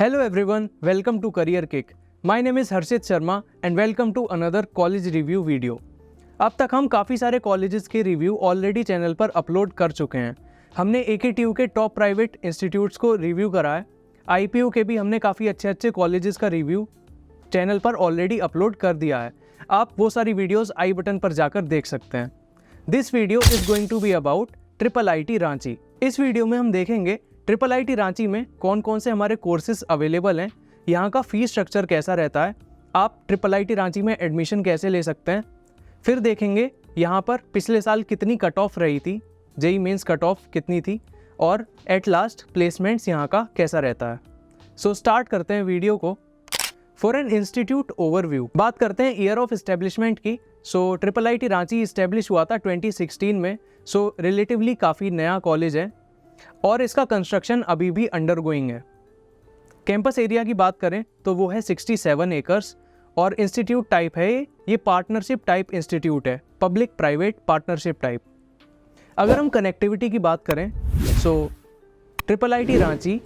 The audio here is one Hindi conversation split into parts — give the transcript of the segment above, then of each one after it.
Hello everyone, welcome to Career Kick. My name is Harshit Sharma and welcome to another college review video. अब तक हम काफ़ी सारे कॉलेजेस के रिव्यू ऑलरेडी चैनल पर अपलोड कर चुके हैं। हमने AKTU के टॉप प्राइवेट इंस्टीट्यूट्स को रिव्यू करा है। IPU के भी हमने काफ़ी अच्छे कॉलेजेस का रिव्यू चैनल पर ऑलरेडी अपलोड कर दिया है। आप वो सारी वीडियोस आई बटन पर जाकर देख सकते हैं। This video is going to be about IIIT Ranchi. इस वीडियो में हम देखेंगे IIIT रांची में कौन कौन से हमारे कोर्सेज अवेलेबल हैं, यहाँ का फ़ीस स्ट्रक्चर कैसा रहता है, आप IIIT रांची में एडमिशन कैसे ले सकते हैं। फिर देखेंगे यहाँ पर पिछले साल कितनी कट ऑफ रही थी, जेईई मेंस कट ऑफ कितनी थी और एट लास्ट प्लेसमेंट्स यहाँ का कैसा रहता है। सो स्टार्ट करते हैं वीडियो को। फॉर एन इंस्टीट्यूट ओवरव्यू बात करते हैं ईयर ऑफ इस्टेब्लिशमेंट की। सो IIIT रांची इस्टेब्लिश हुआ था 2016 में। सो रिलेटिवली काफ़ी नया कॉलेज है और इसका कंस्ट्रक्शन अभी भी अंडरगोइंग है। कैंपस एरिया की बात करें तो वो है 67 एकर्स और इंस्टीट्यूट टाइप है ये पार्टनरशिप टाइप इंस्टीट्यूट है, पब्लिक प्राइवेट पार्टनरशिप टाइप। अगर हम कनेक्टिविटी की बात करें सो IIIT Ranchi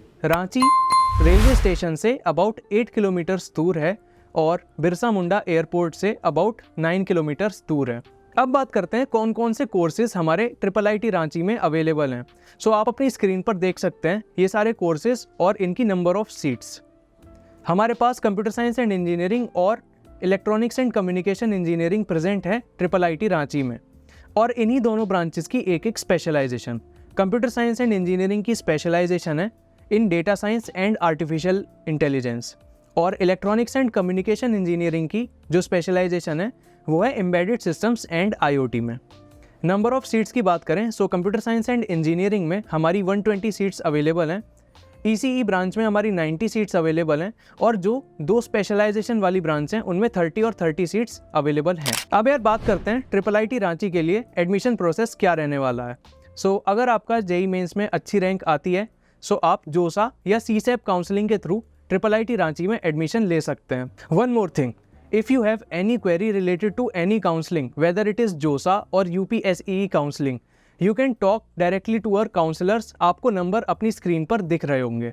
railway station say about 8 kilometres दूर है और Birsa Munda airport say about 9 kilometres दूर है। अब बात करते हैं कौन कौन से कोर्सेज हमारे IIIT रांची में अवेलेबल हैं। सो आप अपनी स्क्रीन पर देख सकते हैं ये सारे कोर्सेज और इनकी नंबर ऑफ सीट्स। हमारे पास कंप्यूटर साइंस एंड इंजीनियरिंग और electronics and communication engineering present है IIIT रांची में और इन्हीं दोनों ब्रांचेस की एक specialization. Computer science and engineering की स्पेशलाइजेशन है in data science and artificial intelligence और इलेक्ट्रॉनिक्स एंड कम्युनिकेशन इंजीनियरिंग की जो स्पेशलाइजेशन है वो है एम्बेडेड सिस्टम्स एंड IoT में। नंबर ऑफ सीट्स की बात करें so computer science and engineering में हमारी 120 सीट्स अवेलेबल हैं। ECE ब्रांच में हमारी 90 सीट्स अवेलेबल हैं और जो दो स्पेशलाइजेशन वाली ब्रांच हैं उनमें 30 और 30 सीट्स अवेलेबल हैं। अब यार बात करते हैं IIIT रांची के लिए एडमिशन प्रोसेस क्या रहने वाला है। सो अगर आपका जेईई मेंस में अच्छी रैंक आती है सो आप जोसा या CSAP काउंसलिंग के थ्रू IIIT रांची में एडमिशन ले सकते हैं। One more thing, if you have any query related to any counseling, whether it is JOSA or UPSEE counseling, you can talk directly to our counselors। आपको नंबर अपनी स्क्रीन पर दिख रहे होंगे।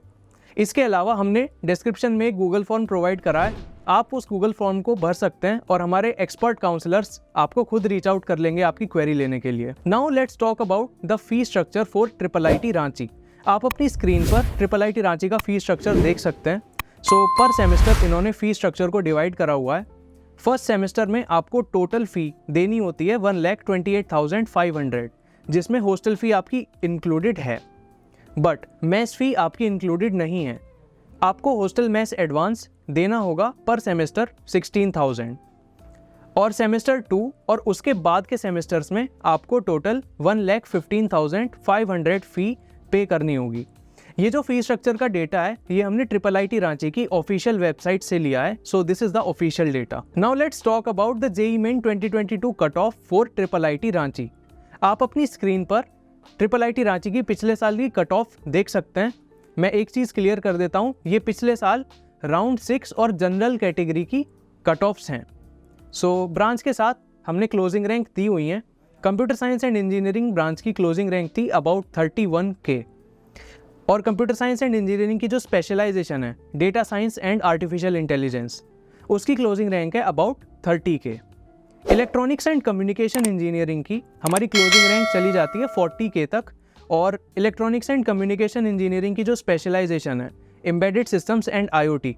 इसके अलावा हमने डिस्क्रिप्शन में एक गूगल फॉर्म प्रोवाइड करा है, आप उस गूगल फॉर्म को भर सकते हैं और हमारे एक्सपर्ट काउंसलर्स आपको खुद रीच आउट कर लेंगे आपकी क्वेरी लेने के लिए। Now let's talk about the fee structure for IIIT Ranchi. आप अपनी स्क्रीन पर IIIT रांची का फी स्ट्रक्चर देख सकते हैं। सो पर सेमेस्टर इन्होंने फ़ी स्ट्रक्चर को डिवाइड करा हुआ है। फर्स्ट सेमेस्टर में आपको टोटल फ़ी देनी होती है 1,28,500 जिसमें हॉस्टल फ़ी आपकी इंक्लूडेड है, बट मेस फ़ी आपकी इंक्लूडेड नहीं है। आपको हॉस्टल मेस एडवांस देना होगा पर सेमेस्टर 16,000 और सेमेस्टर 2 और उसके बाद के सेमेस्टर्स में आपको टोटल 1,15,500 फ़ी पे करनी होगी। ये जो फी स्ट्रक्चर का डेटा है ये हमने IIIT रांची की ऑफिशियल वेबसाइट से लिया है। So this is the official data. Now let's talk about the JEE main 2022 cut off for IIIT Ranchi. आप अपनी स्क्रीन पर IIIT रांची की पिछले साल की कट ऑफ देख सकते हैं। मैं एक चीज़ क्लियर कर देता हूँ, ये पिछले साल राउंड 6 और जनरल कैटेगरी की कट ऑफ्स हैं। सो ब्रांच के साथ हमने क्लोजिंग रैंक दी हुई हैं। Computer science and engineering branch की क्लोजिंग रैंक थी अबाउट 31K और कंप्यूटर साइंस एंड इंजीनियरिंग की जो स्पेशलाइजेशन है data science and artificial intelligence उसकी क्लोजिंग रैंक है about 30K। Electronics and communication engineering की हमारी क्लोजिंग रैंक चली जाती है 40K तक और इलेक्ट्रॉनिक्स एंड कम्युनिकेशन इंजीनियरिंग की जो स्पेशलाइजेशन है एम्बेडेड सिस्टम्स एंड IoT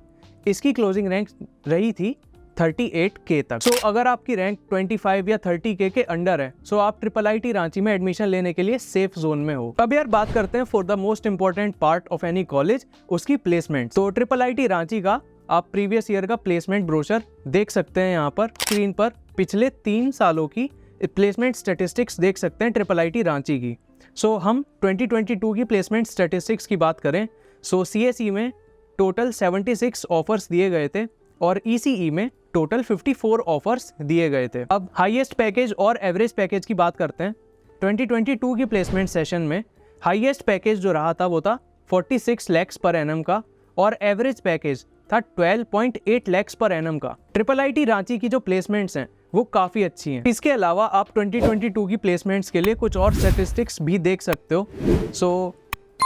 इसकी क्लोजिंग रैंक रही थी 38K तक। सो अगर आपकी रैंक 25 या 30K के अंडर है सो आप IIIT रांची में एडमिशन लेने के लिए सेफ जोन में हो। अब यार बात करते हैं for the most important part of any college, उसकी प्लेसमेंट। तो IIIT रांची का आप प्रीवियस ईयर का प्लेसमेंट ब्रोशर देख सकते हैं। यहाँ पर स्क्रीन पर पिछले 3 सालों की प्लेसमेंट स्टेटिस्टिक्स देख सकते हैं IIIT रांची की। सो हम 2022 की प्लेसमेंट स्टेटिस्टिक्स की बात करें सो CSE में टोटल 76 ऑफर्स दिए गए थे और ECE में टोटल 54 ऑफर्स दिए गए थे। अब हाईएस्ट पैकेज और एवरेज पैकेज की बात करते हैं। 2022 की प्लेसमेंट सेशन में हाईएस्ट पैकेज जो रहा था वो था 46 lakhs पर एनम का और एवरेज पैकेज था 12.8 lakhs पर एनम का। IIIT रांची की जो प्लेसमेंट्स हैं वो काफ़ी अच्छी हैं। इसके अलावा आप 2022 की प्लेसमेंट्स के लिए कुछ और स्टैटिस्टिक्स भी देख सकते हो। सो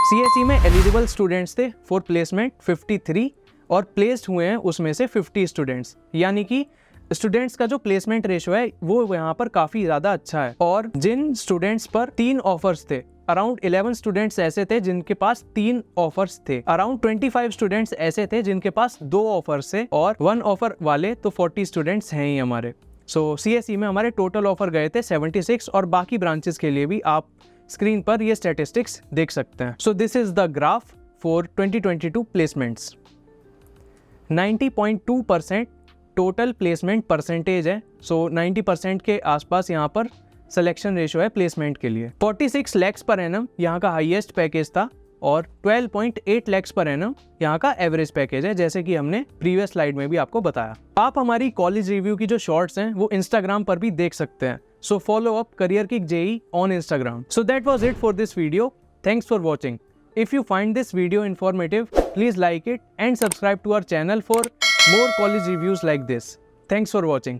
CSE में एलिजिबल स्टूडेंट्स थे फॉर प्लेसमेंट 53 और प्लेस्ड हुए हैं उसमें से 50 स्टूडेंट्स, यानी कि स्टूडेंट्स का जो प्लेसमेंट रेशो है वो यहाँ पर काफ़ी ज़्यादा अच्छा है। और जिन स्टूडेंट्स पर 3 ऑफर्स थे, अराउंड 11 स्टूडेंट्स ऐसे थे जिनके पास 3 ऑफर्स थे, अराउंड 25 स्टूडेंट्स ऐसे थे जिनके पास 2 ऑफर्स थे और 1 ऑफर वाले तो 40 स्टूडेंट्स हैं ही हमारे। सो CSE में हमारे टोटल ऑफर गए थे 76 और बाकी ब्रांचेस के लिए भी आप स्क्रीन पर ये स्टैटिस्टिक्स देख सकते हैं। So this is the graph for 2022 placements. 90.2% total placement percentage है। सो 90% के आसपास यहाँ पर सिलेक्शन रेशो है प्लेसमेंट के लिए। 46 lakhs पर एनम यहाँ का हाईएस्ट पैकेज था और 12.8 lakhs पर एनम यहाँ का एवरेज पैकेज है, जैसे कि हमने प्रीवियस स्लाइड में भी आपको बताया। आप हमारी कॉलेज रिव्यू की जो शॉर्ट्स हैं वो इंस्टाग्राम पर भी देख सकते हैं। So follow up career kick JEE on Instagram. So that was it for this video. Thanks for watching. If you find this video informative, please like it and subscribe to our channel for more college reviews like this. Thanks for watching.